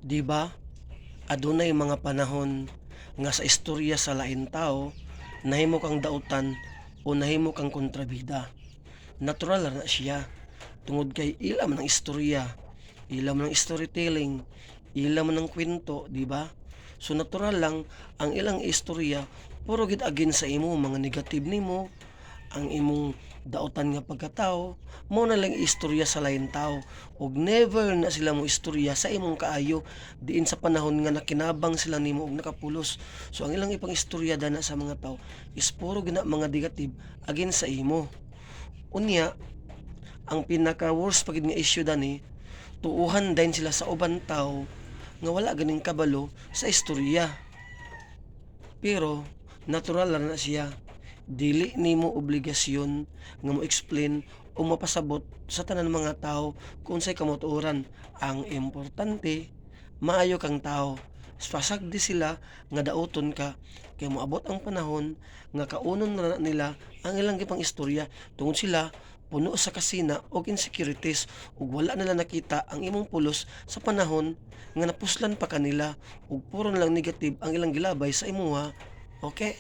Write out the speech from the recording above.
Di ba? Adunay mga panahon nga sa istorya sa lain tao nahimo kang dautan o nahimo kang kontrabida. Natural na siya tungod kay ilam ng istorya, ilam ng storytelling, ilam ng kwento, di ba? So natural lang ang ilang istorya puro gid agin sa imo mga negative nimo, ang imong dautan nga pagkatao mo na lang istorya sa lain tao ug never na sila mo istorya sa imong kaayo diin sa panahon nga nakinabang sila nimo og nakapulos. So ang ilang ipang istorya dana sa mga tao is puro gina mga negative agin sa imo. Unya, ang pinaka worst pagid nga issue dani, tuuhan din sila sa uban tao nga wala ganing kabalo sa istorya. Pero natural lang na siya. Dili nimo obligasyon nga mo explain o mapasabot sa tanan mga tao kung unsay kamotuoran. Ang importante, maayo kang tao. Pasagdi sila nga dauton ka kay moabot ang panahon nga kaunon na nila ang ilang gipang istorya tungod sila puno sa kasina og insecurities ug wala nila nakita ang imong pulos sa panahon nga napuslan pa kanila ug puro na lang negative ang ilang gilabay sa imuha. Okay?